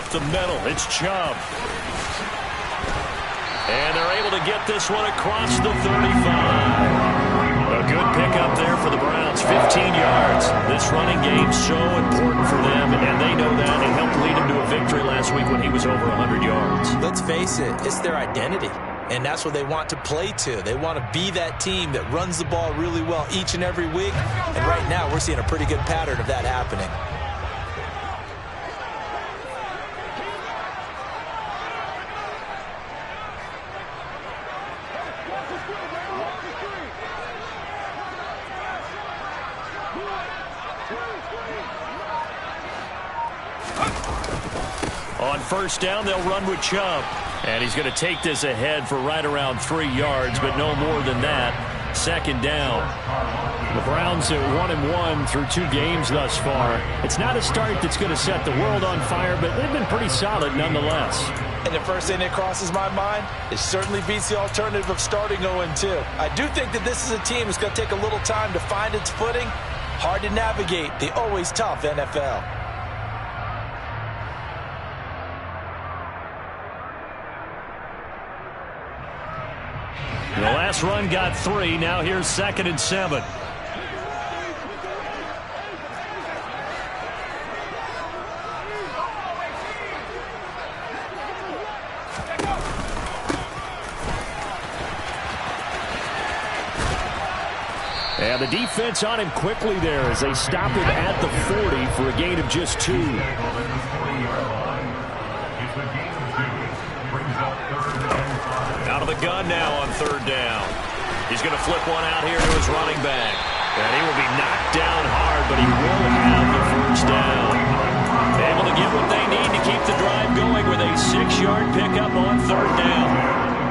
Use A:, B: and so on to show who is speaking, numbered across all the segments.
A: up the middle. It's Chubb. And they're able to get this one across the 35. A good pickup there for the Browns, 15 yards. This running game's so important for them, and they know that. It helped lead them to a victory last week when he was over 100 yards.
B: Let's face it, it's their identity, and that's what they want to play to. They want to be that team that runs the ball really well each and every week, and right now we're seeing a pretty good pattern of that happening.
A: On first down, they'll run with Chubb. And he's going to take this ahead for right around 3 yards, but no more than that. Second down. The Browns are 1-1 through 2 games thus far. It's not a start that's going to set the world on fire, but they've been pretty solid nonetheless.
B: And the first thing that crosses my mind, it certainly beats the alternative of starting 0-2. I do think that this is a team that's going to take a little time to find its footing. Hard to navigate the always tough NFL.
A: The last run got 3. Now here's 2nd and 7. And the defense on him quickly there as they stop him at the 40 for a gain of just 2. Out of the gun now on 3rd down. He's going to flip one out here to his running back. And he will be knocked down hard, but he will have the first down. Able to get what they need to keep the drive going with a 6-yard pickup on 3rd down.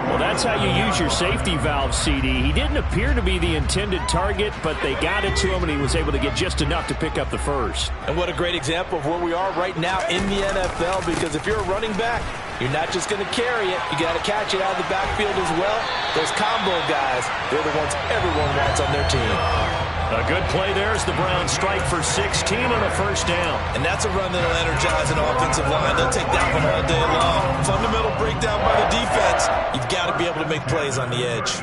A: Well, that's how you use your safety valve, CD. He didn't appear to be the intended target, but they got it to him, and he was able to get just enough to pick up the first.
B: And what a great example of where we are right now in the NFL, because if you're a running back, you're not just going to carry it. You got to catch it out of the backfield as well. Those combo guys, they're the ones everyone wants on their team.
A: A good play there as the Browns strike for 16 on a first down.
B: And that's a run that'll energize an offensive line. They'll take that one all day long. Fundamental breakdown by the defense. You've got to be able to make plays on the edge.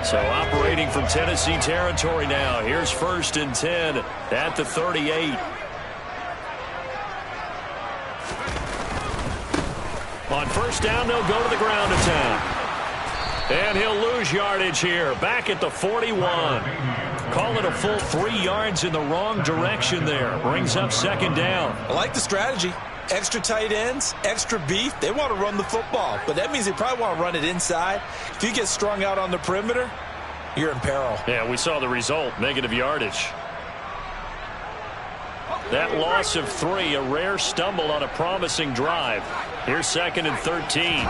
A: So operating from Tennessee territory now. Here's 1st and 10 at the 38. On first down, they'll go to the ground attack. And he'll lose yardage here. Back at the 41. Call it a full 3 yards in the wrong direction there. Brings up 2nd down.
B: I like the strategy. Extra tight ends, extra beef. They want to run the football, but that means they probably want to run it inside. If you get strung out on the perimeter, you're in peril.
A: Yeah, we saw the result. Negative yardage. That loss of 3, a rare stumble on a promising drive. Here's 2nd and 13.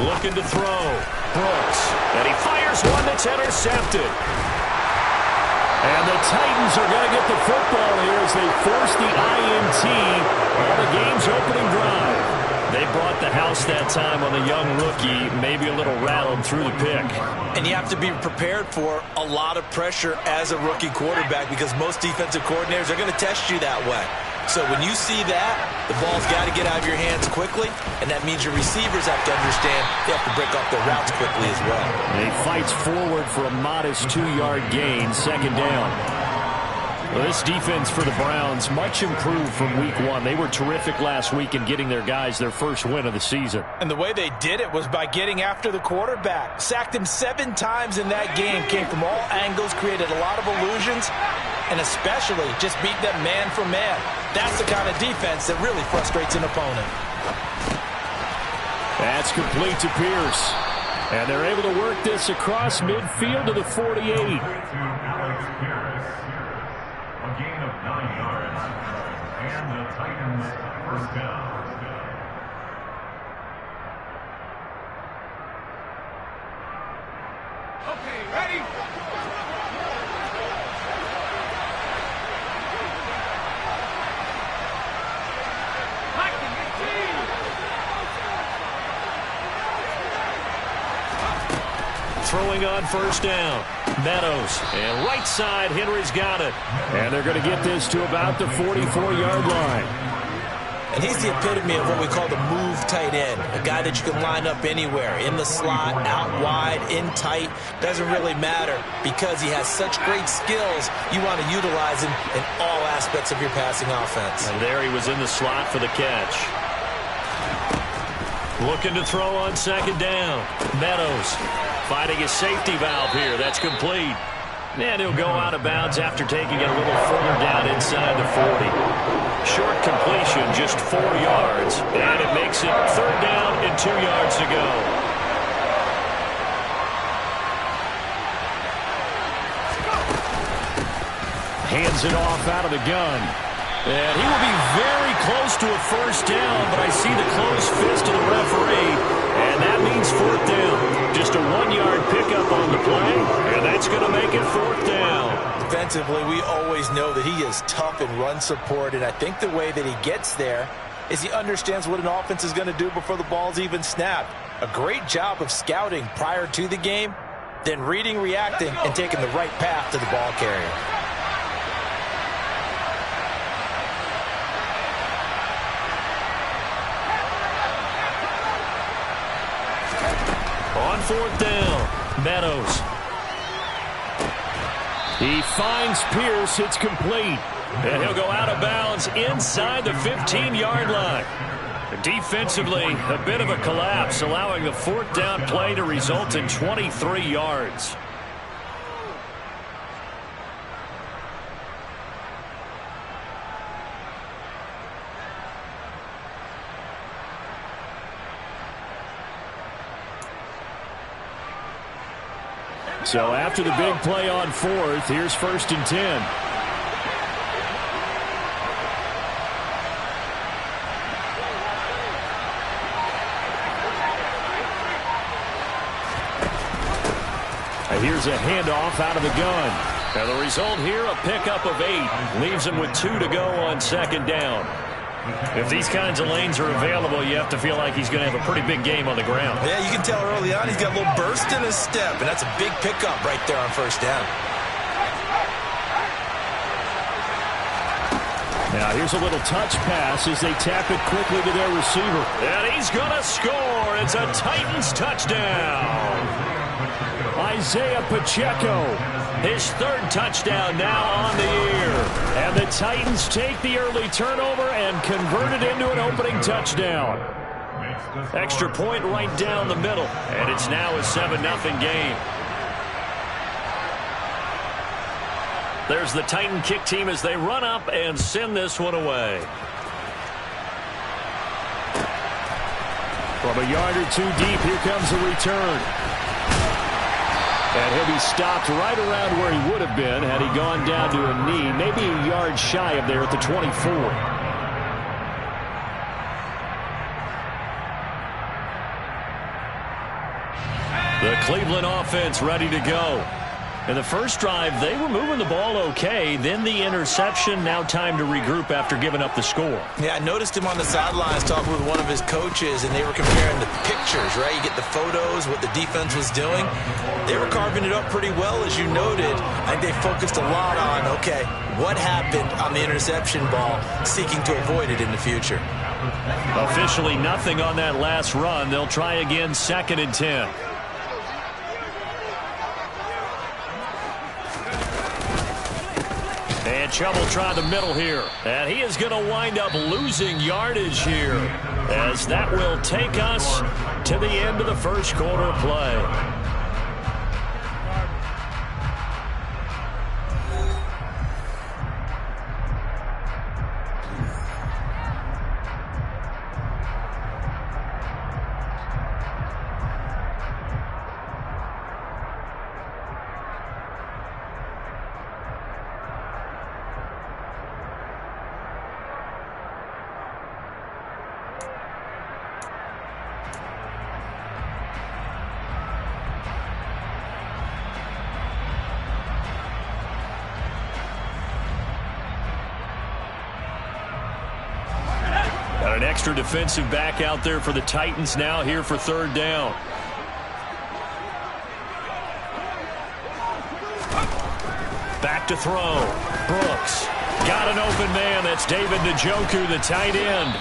A: Looking to throw. Brooks. And he fires one that's intercepted. And the Titans are going to get the football here as they force the INT on the game's opening drive. They brought the house that time on the young rookie, maybe a little rattled through the pick.
B: And you have to be prepared for a lot of pressure as a rookie quarterback because most defensive coordinators are going to test you that way. So when you see that, the ball's got to get out of your hands quickly, and that means your receivers have to understand they have to break off their routes quickly as well.
A: And he fights forward for a modest 2-yard gain, 2nd down. Well, this defense for the Browns, much improved from week 1. They were terrific last week in getting their guys their first win of the season.
B: And the way they did it was by getting after the quarterback. Sacked him 7 times in that game. Came from all angles, created a lot of illusions, and especially just beat them man for man. That's the kind of defense that really frustrates an opponent.
A: That's complete to Pierce. And they're able to work this across midfield to the 48. Throwing throwing on first down. Meadows, and right side, Henry's got it.
C: And they're going to get this to about the 44-yard line.
B: And he's the epitome of what we call the move tight end, a guy that you can line up anywhere, in the slot, out wide, in tight. Doesn't really matter because he has such great skills. You want to utilize him in all aspects of your passing offense.
A: And there he was in the slot for the catch. Looking to throw on second down. Meadows finding his safety valve here. That's complete. And he'll go out of bounds after taking it a little further down inside the 40. Short completion, just 4 yards. And it makes it third down and 2 yards to go.
C: Hands it off out of the gun.
A: And he will be very close to a first down, but I see the closed fist of the referee, and that means fourth down. Just a 1-yard pickup on the play, and that's going to make it fourth down.
B: Defensively, we always know that he is tough in run support, and I think the way that he gets there is he understands what an offense is going to do before the ball's even snapped. A great job of scouting prior to the game, then reading, reacting, and taking the right path to the ball carrier.
A: On fourth down, Meadows.
C: He finds Pierce. It's complete.
A: And he'll go out of bounds inside the 15-yard line. Defensively, a bit of a collapse, allowing the fourth down play to result in 23 yards.
C: So after the big play on fourth, here's first and 10. Here's a handoff out of the gun.
A: And the result here, a pickup of 8. Leaves him with 2 to go on second down. If these kinds of lanes are available, you have to feel like he's going to have a pretty big game on the ground.
B: Yeah, you can tell early on he's got a little burst in his step, and that's a big pickup right there on first down.
C: Now here's a little touch pass as they tap it quickly to their receiver.
A: And he's going to score. It's a Titans touchdown.
C: Isaiah Pacheco.
A: His third touchdown now on the year.
C: And the Titans take the early turnover and convert it into an opening touchdown.
A: Extra point right down the middle. And it's now a 7-0 game. There's the Titan kick team as they run up and send this one away.
C: From a yard or two deep, here comes a return. And he'll be stopped right around where he would have been had he gone down to a knee, maybe a yard shy of there at the 24.
A: The Cleveland offense ready to go. In the first drive, they were moving the ball okay. Then the interception. Now time to regroup after giving up the score.
B: Yeah, I noticed him on the sidelines talking with one of his coaches, and they were comparing the pictures, right? You get the photos, what the defense was doing. They were carving it up pretty well, as you noted. I think they focused a lot on, okay, what happened on the interception ball, seeking to avoid it in the future.
A: Officially nothing on that last run. They'll try again, 2nd and 10. And Chubb will try the middle here. And he is going to wind up losing yardage here, as that will take us to the end of the first quarter play. Got an extra defensive back out there for the Titans now here for third down. Back to throw. Brooks. Got an open man. That's David Njoku, the tight end.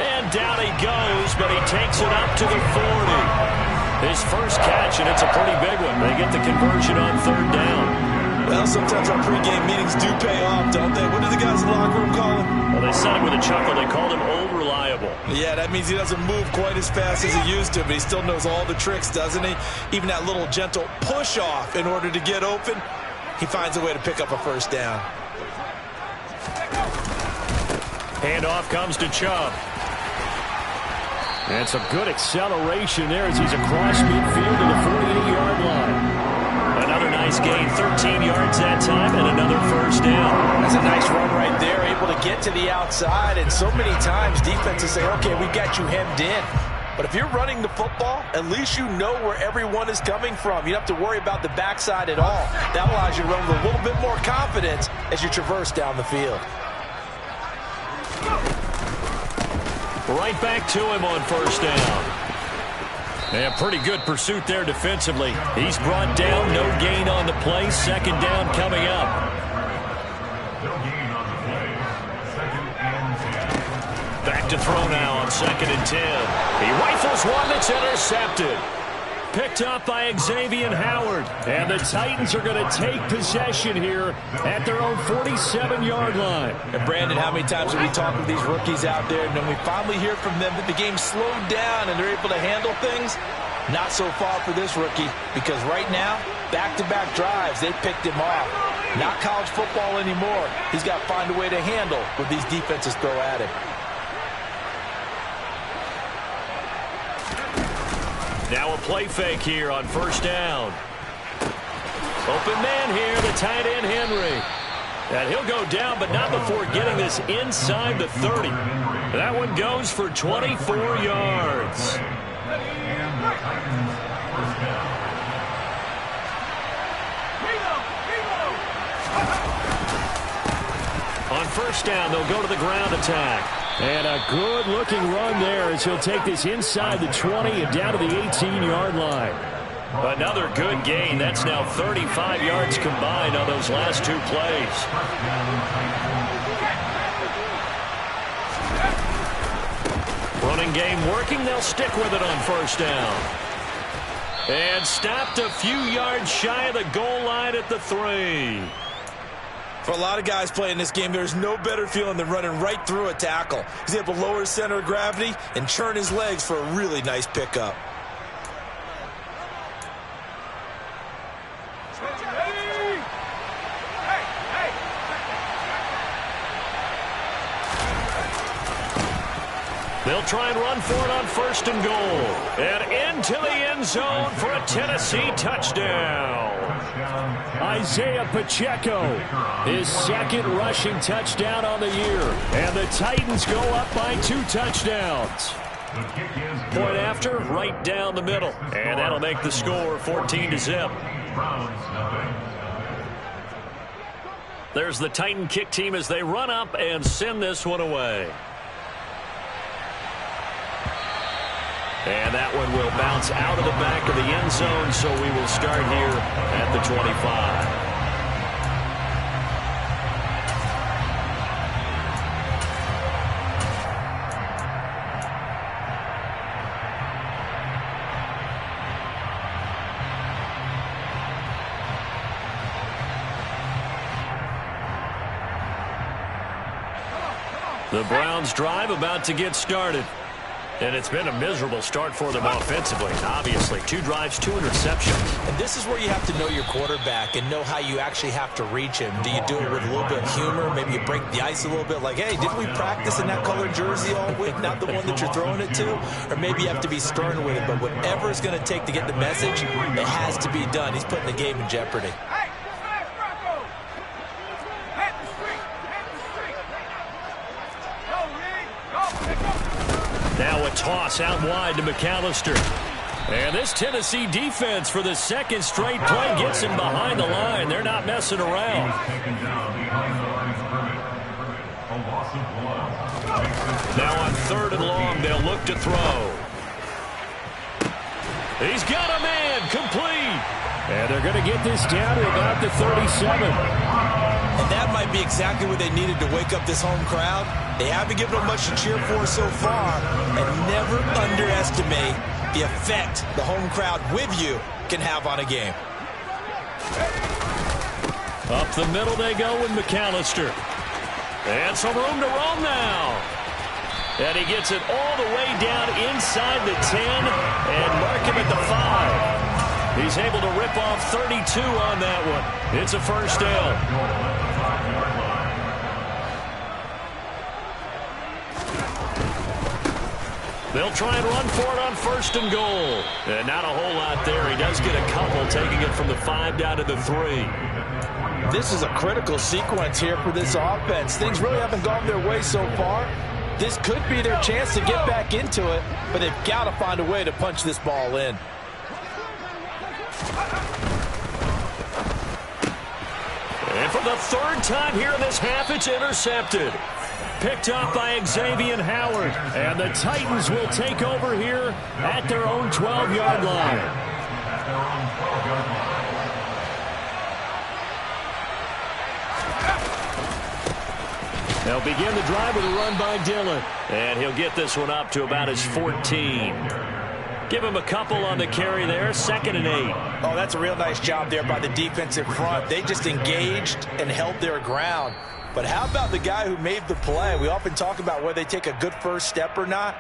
A: And down he goes, but he takes it up to the 40. His first catch, and it's a pretty big one. They get the conversion on third down.
B: Well, sometimes our pregame meetings do pay off, don't they? What do the guys in the locker room call him?
A: Well, they said it with a chuckle. They called him Old Reliable.
B: Yeah, that means he doesn't move quite as fast as he used to, but he still knows all the tricks, doesn't he? Even that little gentle push-off in order to get open, he finds a way to pick up a first down.
A: Handoff comes to Chubb.
C: And some good acceleration there as he's across midfield to the 48-yard line.
A: Another nice gain, 13 yards that time, and another first down.
B: That's a nice run right there, able to get to the outside, and so many times defenses say, okay, we got you hemmed in. But if you're running the football, at least you know where everyone is coming from. You don't have to worry about the backside at all. That allows you to run with a little bit more confidence as you traverse down the field.
A: Right back to him on first down. And pretty good pursuit there defensively. He's brought down, no gain on the play. Second down coming up. Back to throw now on 2nd and 10. He rifles one that's intercepted. Picked up by Xavier Howard. And the Titans are going to take possession here at their own 47-yard line.
B: And Brandon, how many times have we talked with these rookies out there, and then we finally hear from them that the game slowed down and they're able to handle things? Not so far for this rookie, because right now, back-to-back drives, they picked him off. Not college football anymore. He's got to find a way to handle what these defenses throw at him.
A: Now a play fake here on first down. Open man here, the tight end Henry. And he'll go down, but not before getting this inside the 30. That one goes for 24 yards. On first down, they'll go to the ground attack.
C: And a good-looking run there as he'll take this inside the 20 and down to the 18-yard line.
A: Another good gain. That's now 35 yards combined on those last two plays. Running game working. They'll stick with it on first down. And stopped a few yards shy of the goal line at the 3.
B: For a lot of guys playing this game, there's no better feeling than running right through a tackle. He's able to lower his center of gravity and churn his legs for a really nice pickup.
A: They'll try and run for it on first and goal. And into the end zone for a Tennessee touchdown.
C: Isaiah Pacheco, his second rushing touchdown on the year. And the Titans go up by 2 touchdowns.
A: Point after, right down the middle. And that'll make the score 14-0. There's the Titan kick team as they run up and send this one away. And that one will bounce out of the back of the end zone, so we will start here at the 25. The Browns drive about to get started. And it's been a miserable start for them offensively. Obviously, 2 drives, 2 interceptions.
B: And this is where you have to know your quarterback and know how you actually have to reach him. Do you do it with a little bit of humor? Maybe you break the ice a little bit like, hey, didn't we practice in that colored jersey all week, not the one that you're throwing it to? Or maybe you have to be stern with it. But whatever it's going to take to get the message, it has to be done. He's putting the game in jeopardy.
A: Now a toss out wide to McAllister. And this Tennessee defense for the second straight play gets him behind the line. They're not messing around. Now on 3rd and long, they'll look to throw. He's got a man complete.
C: And they're going to get this down to about the 37.
B: And that might be exactly what they needed to wake up this home crowd. They haven't given them much to cheer for so far. And never underestimate the effect the home crowd with you can have on a game.
C: Up the middle they go with McAllister. And some room to roam now. And he gets it all the way down inside the 10 and mark him at the 5. He's able to rip off 32 on that one. It's a first down. They'll try and run for it on first and goal. And not a whole lot there. He does get a couple, taking it from the 5 down to the 3.
B: This is a critical sequence here for this offense. Things really haven't gone their way so far. This could be their chance to get back into it, but they've got to find a way to punch this ball in.
C: And for the third time here in this half, it's intercepted. Picked up by Xavier Howard. And the Titans will take over here at their own 12-yard line. They'll begin the drive with a run by Dillon. And he'll get this one up to about his 14. Give him a couple on the carry there. 2nd and 8.
B: Oh, that's a real nice job there by the defensive front. They just engaged and held their ground. But how about the guy who made the play? We often talk about whether they take a good first step or not.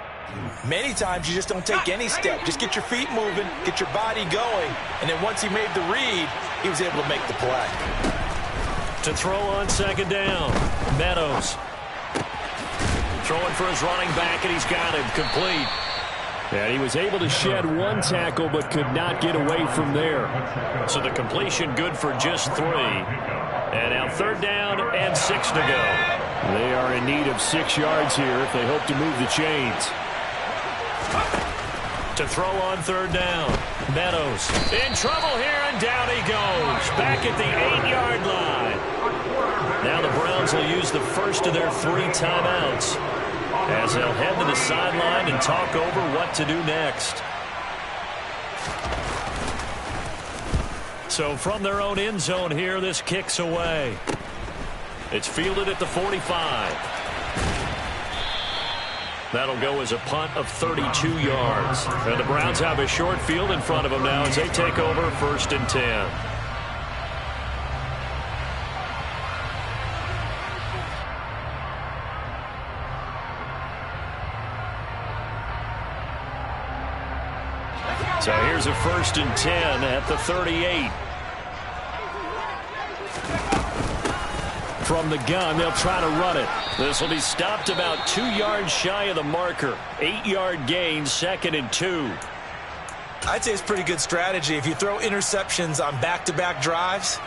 B: Many times you just don't take any step. Just get your feet moving, get your body going. And then once he made the read, he was able to make the play.
C: To throw on 2nd down, Meadows. Throwing for his running back, and he's got him complete. And he was able to shed one tackle, but could not get away from there. So the completion good for just 3. And now 3rd down and 6 to go. They are in need of 6 yards here if they hope to move the chains. To throw on 3rd down, Meadows in trouble here, and down he goes. Back at the 8-yard line. Now the Browns will use the first of their 3 timeouts as they'll head to the sideline and talk over what to do next. So from their own end zone here, this kicks away. It's fielded at the 45. That'll go as a punt of 32 yards. And the Browns have a short field in front of them now as they take over 1st and 10. So here's a 1st and 10 at the 38. From the gun, they'll try to run it. This will be stopped about 2 yards shy of the marker. 8-yard gain, 2nd and 2.
B: I'd say it's pretty good strategy. If you throw interceptions on back-to-back drives,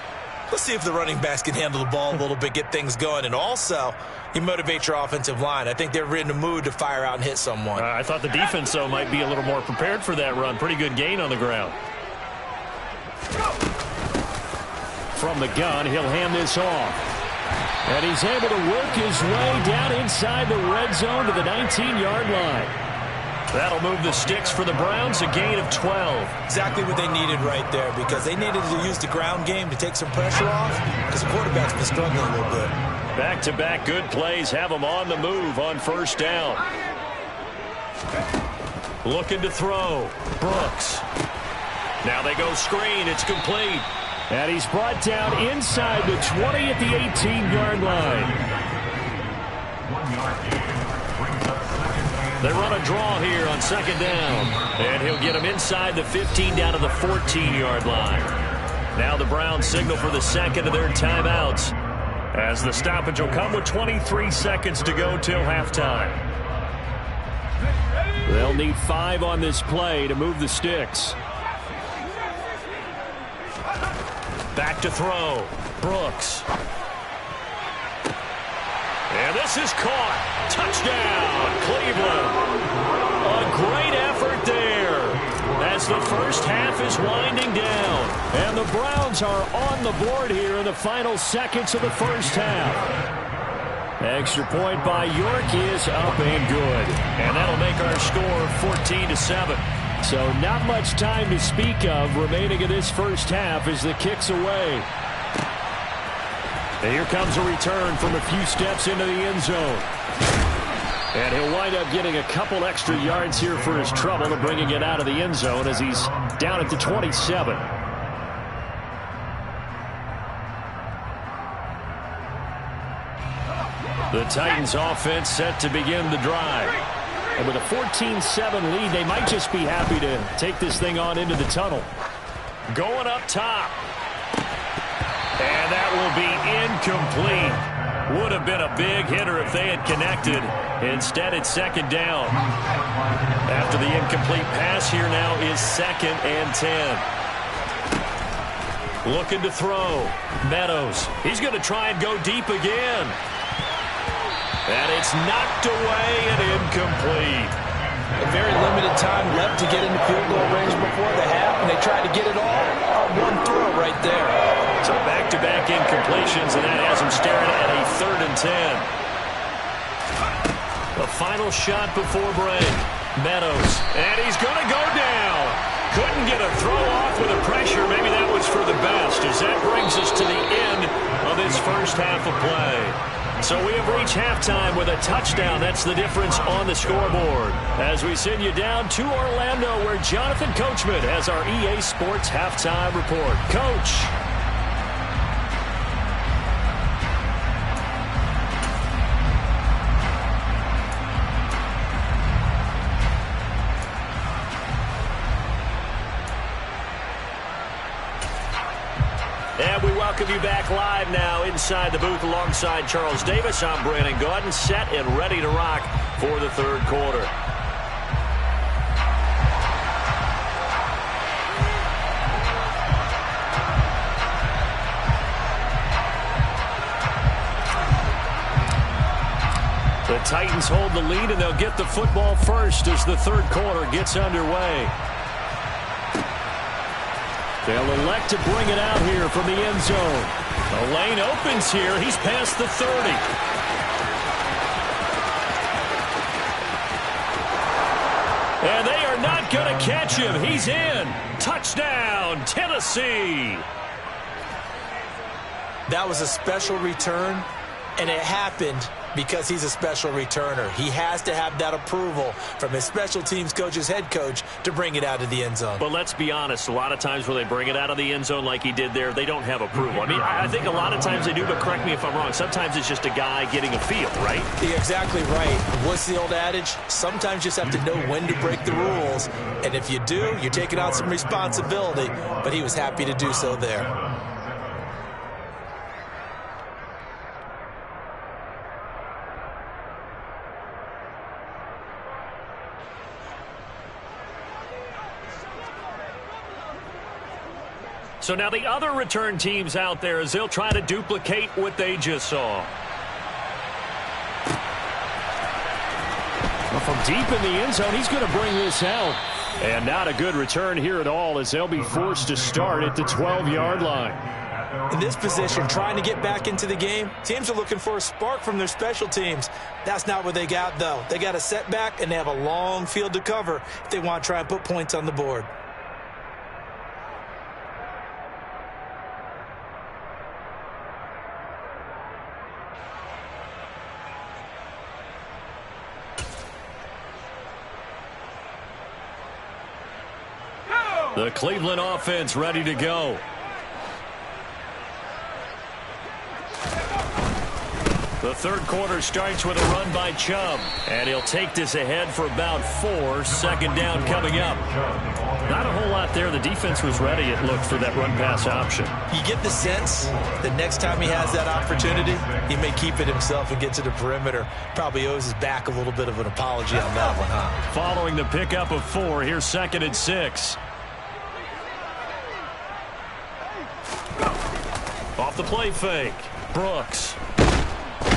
B: let's see if the running backs can handle the ball a little bit, get things going. And also, you motivate your offensive line. I think they're in the mood to fire out and hit someone.
C: I thought the defense, though, might be a little more prepared for that run. Pretty good gain on the ground. From the gun, he'll hand this off. And he's able to work his way down inside the red zone to the 19-yard line. That'll move the sticks for the Browns, a gain of 12.
B: Exactly what they needed right there, because they needed to use the ground game to take some pressure off, because the quarterback's been struggling a little bit.
C: Back-to-back good plays have them on the move on 1st down. Looking to throw. Brooks. Now they go screen. It's complete. And he's brought down inside the 20 at the 18-yard line. They run a draw here on 2nd down. And he'll get him inside the 15 down to the 14-yard line. Now the Browns signal for the 2nd of their timeouts, as the stoppage will come with 23 seconds to go till halftime. They'll need 5 on this play to move the sticks. Back to throw. Brooks. And this is caught. Touchdown, Cleveland. A great effort there as the first half is winding down. And the Browns are on the board here in the final seconds of the first half. Extra point by York is up and good. And that'll make our score 14-7. So not much time to speak of remaining in this first half as the kick's away. And here comes a return from a few steps into the end zone. And he'll wind up getting a couple extra yards here for his trouble and bringing it out of the end zone as he's down at the 27. The Titans offense set to begin the drive. And with a 14-7 lead, they might just be happy to take this thing on into the tunnel. Going up top. And that will be incomplete. Would have been a big hitter if they had connected. Instead, it's second down. After the incomplete pass, here now is 2nd and 10. Looking to throw. Meadows. He's going to try and go deep again. And it's knocked away and incomplete.
B: A very limited time left to get into field goal range before the half, and they tried to get it all on one throw right there.
C: So back-to-back incompletions, and that has him staring at a 3rd and 10. The final shot before break. Meadows, and he's going to go down. Couldn't get a throw off with the pressure. Maybe that was for the best, as that brings us to the end of this first half of play. So we have reached halftime with a touchdown. That's the difference on the scoreboard. As we send you down to Orlando, where Jonathan Coachman has our EA Sports halftime report. Coach. And we welcome you back live now inside the booth alongside Charles Davis. I'm Brandon Gaudin, set and ready to rock for the third quarter. The Titans hold the lead, and they'll get the football first as the third quarter gets underway. They'll elect to bring it out here from the end zone. The lane opens here. He's past the 30. And they are not going to catch him. He's in. Touchdown, Tennessee.
B: That was a special return, and it happened because he's a special returner. He has to have that approval from his special teams coach's head coach to bring it out of the end zone.
C: But let's be honest, a lot of times when they bring it out of the end zone like he did there, they don't have approval. I mean, I think a lot of times they do, but correct me if I'm wrong. Sometimes it's just a guy getting a feel, right?
B: You're exactly right. What's the old adage? Sometimes you just have to know when to break the rules. And if you do, you're taking on some responsibility. But he was happy to do so there.
C: So now the other return teams out there as they'll try to duplicate what they just saw. Well, from deep in the end zone, he's going to bring this out. And not a good return here at all as they'll be forced to start at the 12-yard line.
B: In this position, trying to get back into the game, teams are looking for a spark from their special teams. That's not what they got, though. They got a setback, and they have a long field to cover if they want to try and put points on the board.
C: The Cleveland offense ready to go. The third quarter starts with a run by Chubb. And he'll take this ahead for about 4. Second down coming up. Not a whole lot there. The defense was ready, it looked, for that run-pass option.
B: You get the sense that next time he has that opportunity, he may keep it himself and get to the perimeter. Probably owes his back a little bit of an apology on that one, huh?
C: Following the pickup of 4, here's 2nd and 6. Off the play fake. Brooks.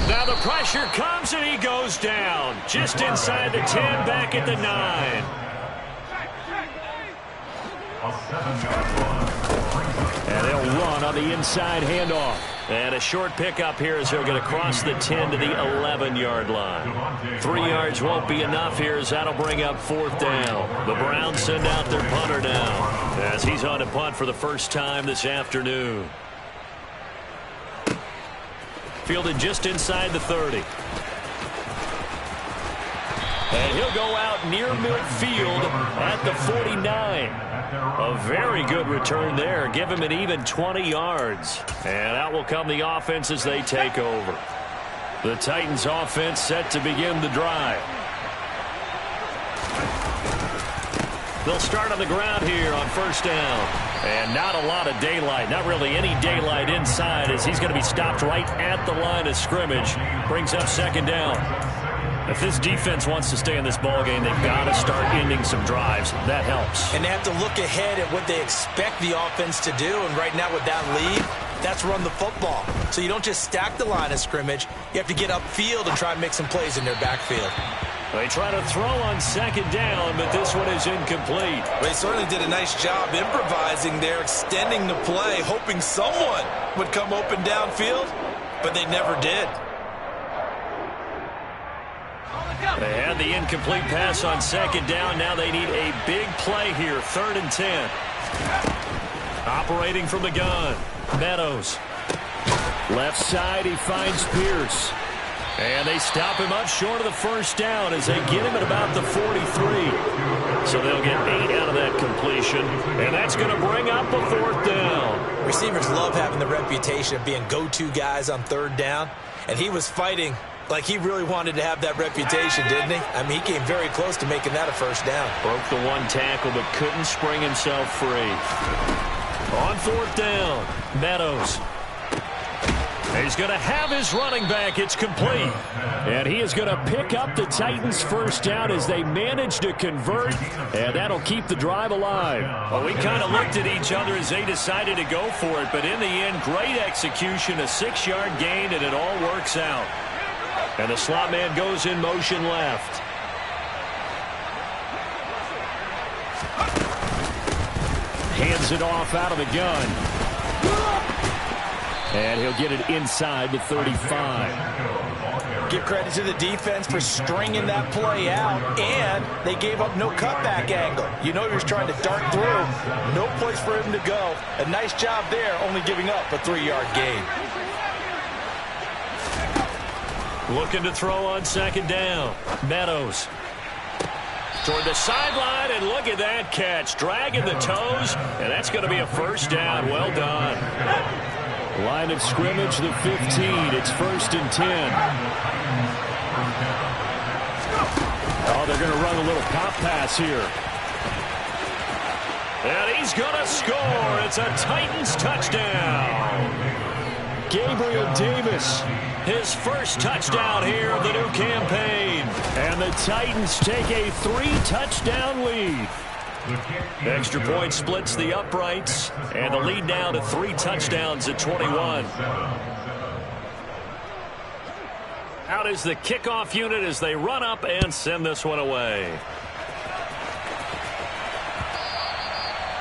C: Now the pressure comes and he goes down. Just inside the 10, back at the 9. And they'll run on the inside handoff.
A: And a short pickup here as he'll get across the 10 to the 11-yard line. 3 yards won't be enough here as that'll bring up 4th down. The Browns send out their punter now as he's on to punt for the first time this afternoon. Fielded just inside the 30. And he'll go out near midfield at the 49. A very good return there. Give him an even 20 yards. And out will come the offense as they take over. The Titans offense set to begin the drive. They'll start on the ground here on 1st down. And not a lot of daylight. Not really any daylight inside as he's going to be stopped right at the line of scrimmage. Brings up 2nd down. If this defense wants to stay in this ballgame, they've got to start ending some drives. That helps.
B: And they have to look ahead at what they expect the offense to do. And right now with that lead, that's run the football. So you don't just stack the line of scrimmage. You have to get upfield and try and make some plays in their backfield.
A: They try to throw on 2nd down, but this one is incomplete.
B: They certainly did a nice job improvising there, extending the play, hoping someone would come open downfield, but they never did.
A: They had the incomplete pass on 2nd down. Now they need a big play here. 3rd and 10. Operating from the gun. Meadows.
C: Left side, he finds Pierce.
A: And they stop him up short of the 1st down as they get him at about the 43. So they'll get 8 out of that completion. And that's going to bring up a 4th down.
B: Receivers love having the reputation of being go-to guys on 3rd down. And he was fighting like he really wanted to have that reputation, didn't he? I mean, he came very close to making that a 1st down.
A: Broke the 1 tackle, but couldn't spring himself free. On 4th down, Meadows. He's going to have his running back. It's complete.
C: And he is going to pick up the Titans' 1st down as they manage to convert. And that'll keep the drive alive.
A: Well, we kind of looked at each other as they decided to go for it. But in the end, great execution, a 6-yard gain, and it all works out. And the slot man goes in motion left.
C: Hands it off out of the gun. And he'll get it inside the 35.
B: Give credit to the defense for stringing that play out, and they gave up no cutback angle. You know he was trying to dart through. No place for him to go. A nice job there, only giving up a 3-yard gain.
A: Looking to throw on 2nd down. Meadows. Toward the sideline, and look at that catch. Dragging the toes, and that's going to be a 1st down. Well done.
C: Line of scrimmage, the 15. It's 1st and 10. Oh, they're going to run a little pop pass here.
A: And he's going to score. It's a Titans touchdown.
C: Gabriel Davis.
A: His 1st touchdown here of the new campaign.
C: And the Titans take a 3-touchdown lead.
A: Extra point splits the uprights, and the lead now to 3 touchdowns at 21. Out is the kickoff unit as they run up and send this one away.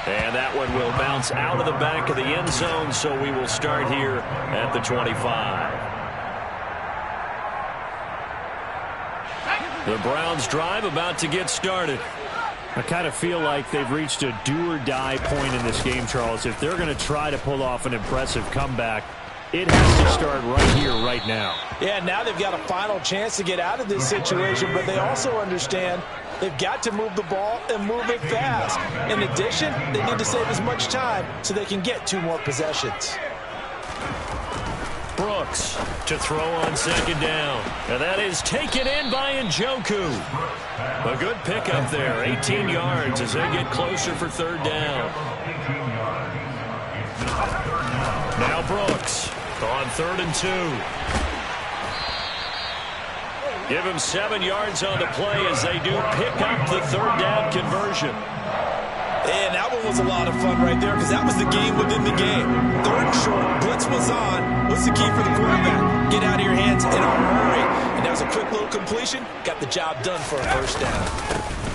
A: And that one will bounce out of the back of the end zone, so we will start here at the 25. The Browns drive about to get started.
C: I kind of feel like they've reached a do-or-die point in this game, Charles. If they're going to try to pull off an impressive comeback, it has to start right here, right now.
B: Yeah, now they've got a final chance to get out of this situation, but they also understand they've got to move the ball and move it fast. In addition, they need to save as much time so they can get 2 more possessions.
A: Brooks to throw on 2nd down. And that is taken in by Njoku. A good pickup there. 18 yards as they get closer for 3rd down. Now Brooks on 3rd and 2. Give him 7 yards on the play as they do pick up the 3rd down conversion.
B: And that one was a lot of fun right there because that was the game within the game. 3rd and short, blitz was on. What's the key for the quarterback? Get out of your hands in a hurry. And that was a quick little completion. Got the job done for a 1st down.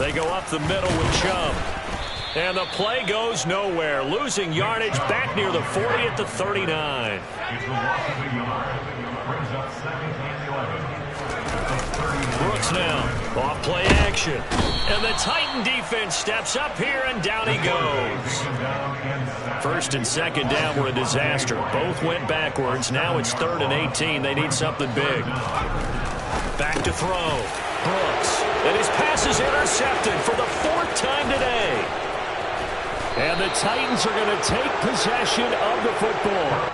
A: They go up the middle with Chubb.
C: And the play goes nowhere. Losing yardage back near the 40 at the 39. Brooks now. Off play action. And the Titan defense steps up here, and down he goes. First and second down were a disaster. Both went backwards. Now it's 3rd and 18. They need something big. Back to throw. Brooks. And his pass is intercepted for the 4th time today. And the Titans are going to take possession of the football.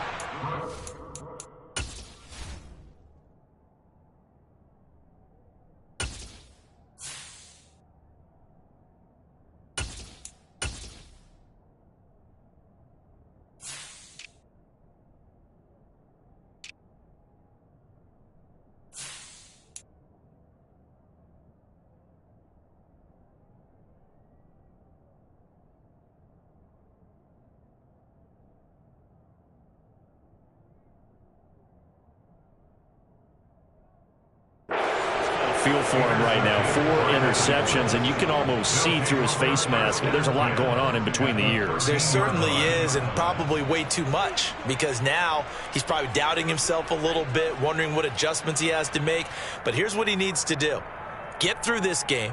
C: Feel for him right now. 4 interceptions, and you can almost see through his face mask. There's a lot going on in between the ears.
B: There certainly is, and probably way too much, because now he's probably doubting himself a little bit, wondering what adjustments he has to make. But here's what he needs to do. Get through this game,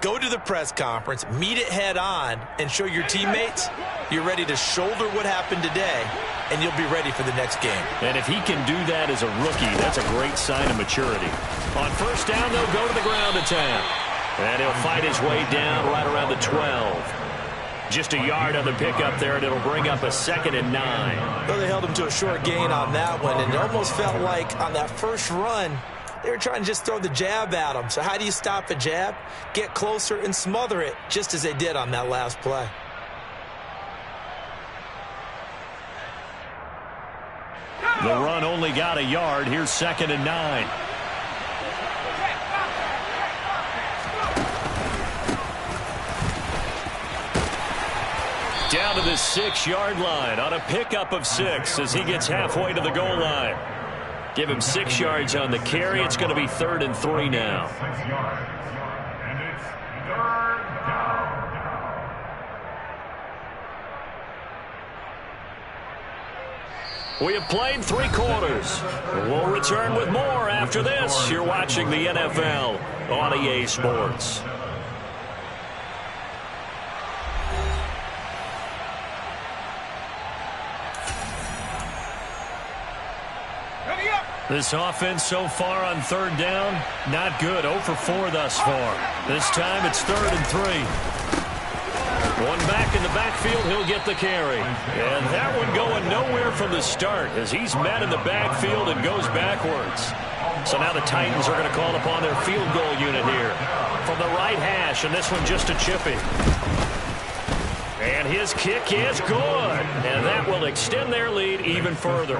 B: go to the press conference, meet it head on, and show your teammates you're ready to shoulder what happened today, and you'll be ready for the next game.
C: And if he can do that as a rookie, that's a great sign of maturity. On first down, they'll go to the ground attack. And he'll fight his way down right around the 12. Just a yard on the pickup there, and it'll bring up a 2nd and 9.
B: Well, they held him to a short gain on that one, and it almost felt like on that first run, they were trying to just throw the jab at him. So how do you stop a jab? Get closer and smother it, just as they did on that last play.
C: The run only got a yard. Here's 2nd and 9. Down to the 6-yard line on a pickup of 6 as he gets halfway to the goal line. Give him 6 yards on the carry. It's going to be 3rd and 3 now.
D: 6 yards. And it's 3rd down.
C: We have played 3 quarters. We'll return with more after this. You're watching the NFL on EA Sports. This offense so far on 3rd down, not good. 0 for 4 thus far. This time it's 3rd and 3. One back in the backfield, he'll get the carry. And that one going nowhere from the start as he's met in the backfield and goes backwards. So now the Titans are going to call upon their field goal unit here from the right hash, and this one just a chippy. And his kick is good, and that will extend their lead even further.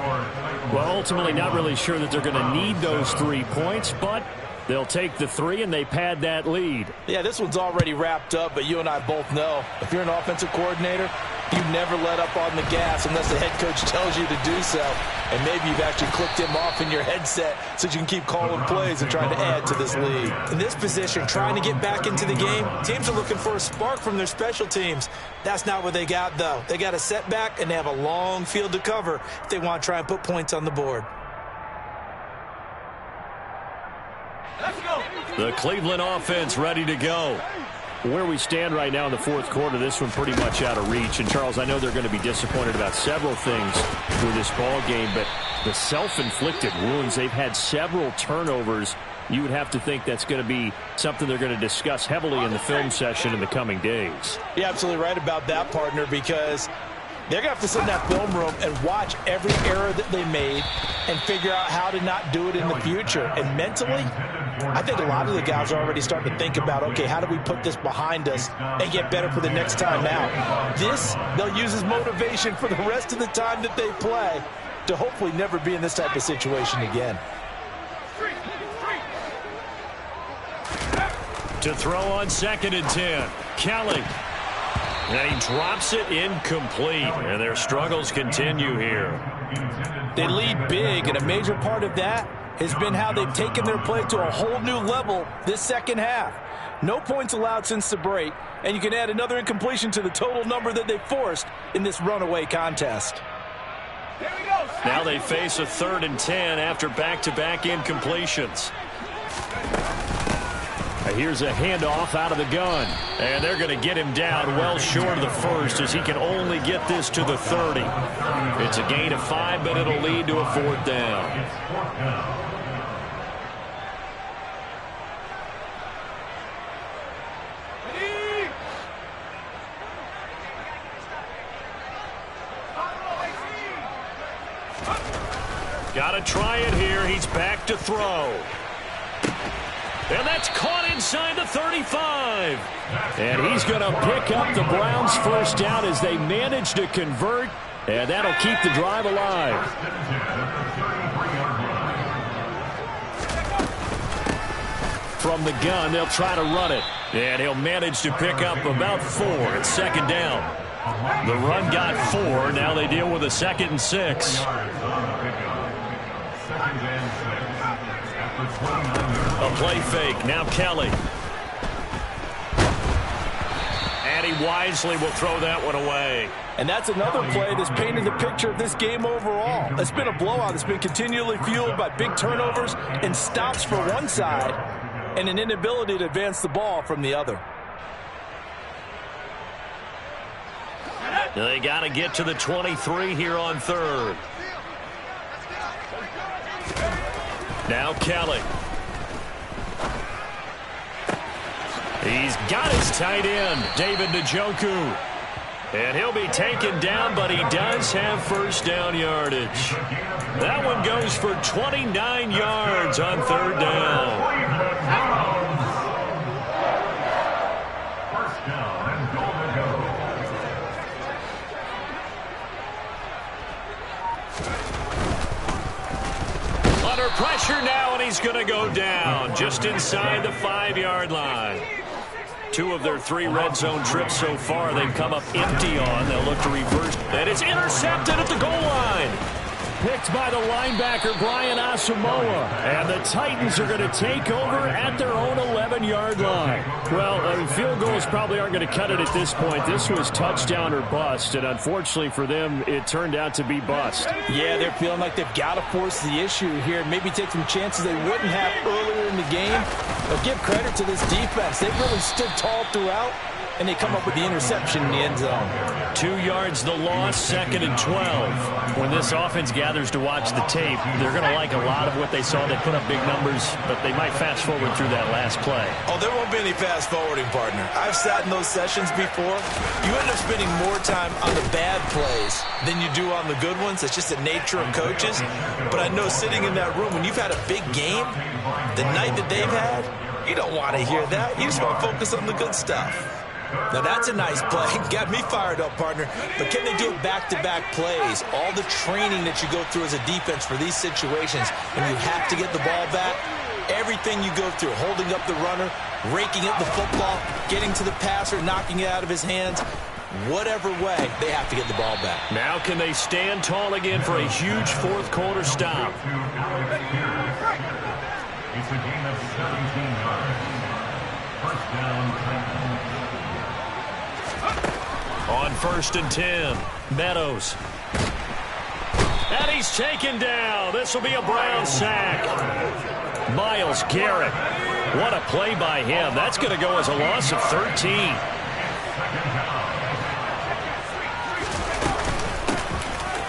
C: Well, ultimately not really sure that they're going to need those 3 points, but they'll take the 3 and they pad that lead.
B: Yeah, this one's already wrapped up, but you and I both know if you're an offensive coordinator, you never let up on the gas unless the head coach tells you to do so. And maybe you've actually clicked him off in your headset so you can keep calling plays and trying to add to this lead. In this position, trying to get back into the game, teams are looking for a spark from their special teams. That's not what they got, though. They got a setback, and they have a long field to cover if they want to try and put points on the board.
D: Let's go.
C: The Cleveland offense ready to go. Where we stand right now in the 4th quarter, this one pretty much out of reach. And, Charles, I know they're going to be disappointed about several things through this ball game, but the self-inflicted wounds, they've had several turnovers. You would have to think that's going to be something they're going to discuss heavily in the film session in the coming days.
B: You're absolutely right about that, partner, because they're going to have to sit in that film room and watch every error that they made and figure out how to not do it in the future. And mentally, I think a lot of the guys are already starting to think about, okay, how do we put this behind us and get better for the next time out? This, they'll use as motivation for the rest of the time that they play to hopefully never be in this type of situation again.
C: To throw on 2nd and 10, Kelly. And he drops it incomplete. And their struggles continue here.
B: They lead big, and a major part of that has been how they've taken their play to a whole new level this second half. No points allowed since the break, and you can add another incompletion to the total number that they forced in this runaway contest.
C: Now they face a 3rd and 10 after back-to-back incompletions. Here's a handoff out of the gun. And they're going to get him down well short of the first as he can only get this to the 30. It's a gain of 5, but it'll lead to a 4th down. Got to try it here. He's back to throw. And that's caught inside the 35. And he's going to pick up the Browns' first down as they manage to convert. And that'll keep the drive alive. From the gun, they'll try to run it. And he'll manage to pick up about 4. It's 2nd down. The run got 4. Now they deal with a 2nd and 6. A play fake. Now Kelly. And he wisely will throw that one away.
B: And that's another play that's painted the picture of this game overall. It's been a blowout. It's been continually fueled by big turnovers and stops for one side and an inability to advance the ball from the other.
C: They got to get to the 23 here on 3rd. Now Kelly. He's got his tight end, David Njoku. And he'll be taken down, but he does have first down yardage. That one goes for 29 yards on 3rd down.
D: First down and goal to go.
C: Under pressure now, and he's going to go down just inside the 5-yard line. 2 of their 3 red zone trips so far they've come up empty on. They'll look to reverse. And it's intercepted at the goal line. Picked by the linebacker, Brian Asamoah. And the Titans are going to take over at their own 11-yard line. Well, field goals probably aren't going to cut it at this point. This was touchdown or bust, and unfortunately for them, it turned out to be bust.
B: Yeah, they're feeling like they've got to force the issue here and maybe take some chances they wouldn't have earlier in the game. But give credit to this defense. They've really stood tall throughout, and they come up with the interception in the end zone.
C: 2 yards the loss, 2nd and 12. When this offense gathers to watch the tape, they're going to like a lot of what they saw. They put up big numbers, but they might fast forward through that last play.
B: Oh, there won't be any fast forwarding, partner. I've sat in those sessions before. You end up spending more time on the bad plays than you do on the good ones. It's just the nature of coaches. But I know sitting in that room, when you've had a big game, the night that they've had, you don't want to hear that. You just want to focus on the good stuff. Now, that's a nice play. Got me fired up, partner. But can they do it back-to-back plays? All the training that you go through as a defense for these situations, and you have to get the ball back. Everything you go through, holding up the runner, raking up the football, getting to the passer, knocking it out of his hands. Whatever way, they have to get the ball back.
C: Now can they stand tall again for a huge 4th quarter stop?
D: It's a gain of 17 yards. First down.
C: On 1st and 10, Meadows. And he's taken down. This will be a Brown sack. Myles Garrett. What a play by him. That's going to go as a loss of 13.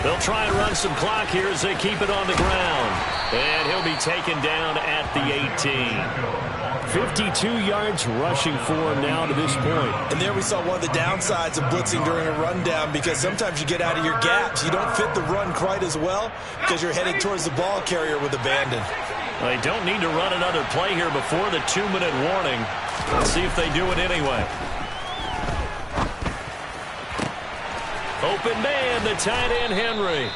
C: They'll try and run some clock here as they keep it on the ground. And he'll be taken down at the 18. 52 yards rushing for him now to this point.
B: And there we saw one of the downsides of blitzing during a rundown, because sometimes you get out of your gaps. You don't fit the run quite as well because you're headed towards the ball carrier with abandon.
C: They don't need to run another play here before the 2-minute warning. Let's see if they do it anyway. Open man, the tight end, Henry.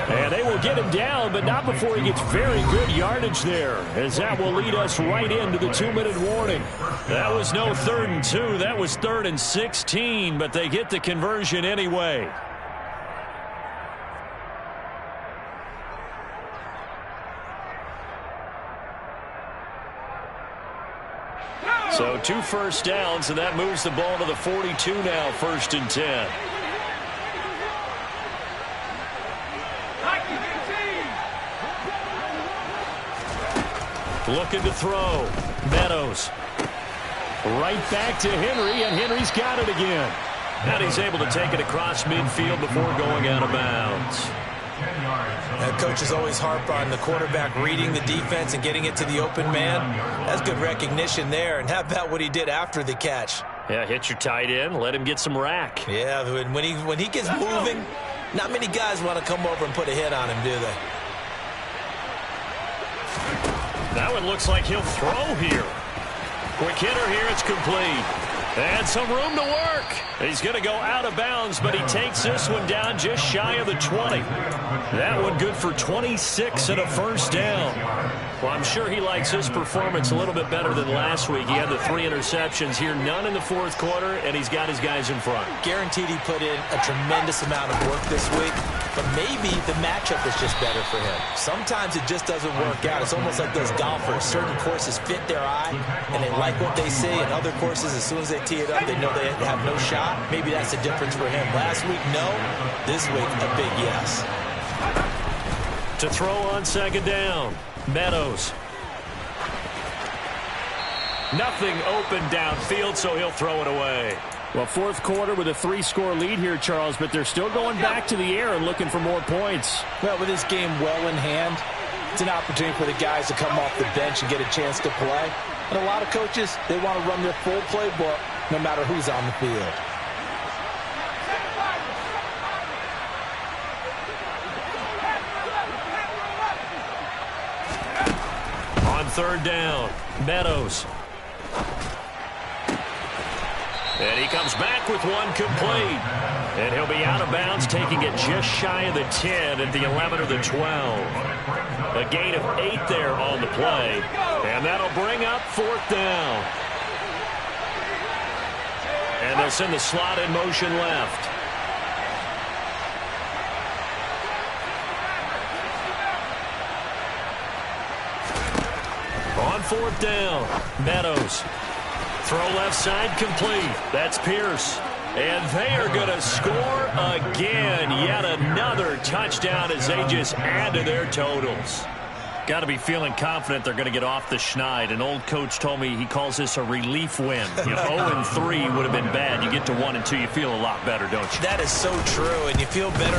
C: And they will get him down, but not before he gets very good yardage there, as that will lead us right into the 2-minute warning. That was no 3rd and 2. That was 3rd and 16, but they get the conversion anyway. So 2 first downs, and that moves the ball to the 42 now, 1st and 10. Looking to throw. Meadows. Right back to Henry, and Henry's got it again. And he's able to take it across midfield before going out of bounds.
B: Coaches always harp on the quarterback reading the defense and getting it to the open man. That's good recognition there. And how about what he did after the catch?
C: Yeah, hit your tight end, let him get some rack.
B: Yeah, when he gets moving, not many guys want to come over and put a hit on him, do they?
C: That one looks like he'll throw here. Quick hitter here, it's complete. And some room to work. He's going to go out of bounds, but he takes this one down just shy of the 20. That one good for 26 and a first down. Well, I'm sure he likes his performance a little bit better than last week. He had the 3 interceptions here, none in the 4th quarter, and he's got his guys in front.
B: Guaranteed he put in a tremendous amount of work this week, but maybe the matchup is just better for him. Sometimes it just doesn't work out. It's almost like those golfers. Certain courses fit their eye, and they like what they see, and other courses, as soon as they tee it up, they know they have no shot. Maybe that's the difference for him. Last week, no. This week, a big yes.
C: To throw on 2nd down. Meadows. Nothing open downfield, so he'll throw it away. Well, 4th quarter with a 3-score lead here, Charles, but they're still going back to the air and looking for more points.
E: Well, with this game well in hand, it's an opportunity for the guys to come off the bench and get a chance to play. And a lot of coaches, they want to run their full playbook no matter who's on the field.
C: On 3rd down, Meadows. And he comes back with one complete. And he'll be out of bounds, taking it just shy of the 10 at the 11 or the 12. A gain of 8 there on the play. And that'll bring up 4th down. And they'll send the slot in motion left. On 4th down, Meadows. Throw left side complete. That's Pierce. And they are going to score again. Yet another touchdown as they just add to their totals. Got to be feeling confident they're going to get off the schneid. An old coach told me he calls this a relief win. 0-3 would have been bad. You get to 1-2, you feel a lot better, don't you?
B: That is so true, and you feel better.